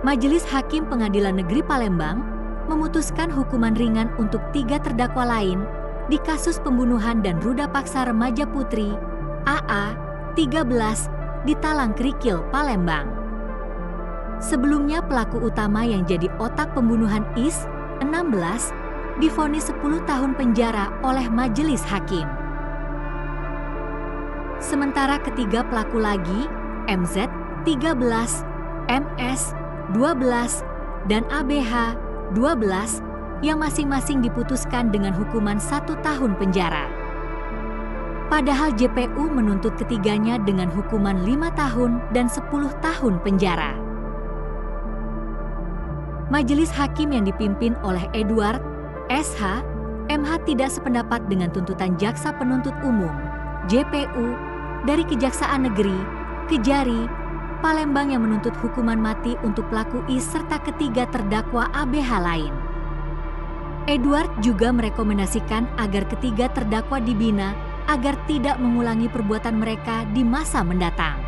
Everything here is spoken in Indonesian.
Majelis Hakim Pengadilan Negeri Palembang memutuskan hukuman ringan untuk 3 terdakwa lain di kasus pembunuhan dan ruda paksa remaja putri AA 13 di Talang Krikil, Palembang. Sebelumnya pelaku utama yang jadi otak pembunuhan IS 16 divonis 10 tahun penjara oleh majelis hakim. Sementara ketiga pelaku lagi, MZ 13, MS 12, dan ABH 12 yang masing-masing diputuskan dengan hukuman 1 tahun penjara. Padahal JPU menuntut ketiganya dengan hukuman 5 tahun dan 10 tahun penjara. Majelis hakim yang dipimpin oleh Edward SH, MH tidak sependapat dengan tuntutan Jaksa Penuntut Umum, JPU, dari Kejaksaan Negeri, Kejari, Palembang yang menuntut hukuman mati untuk pelaku IS serta ketiga terdakwa ABH lain. Edward juga merekomendasikan agar ketiga terdakwa dibina agar tidak mengulangi perbuatan mereka di masa mendatang.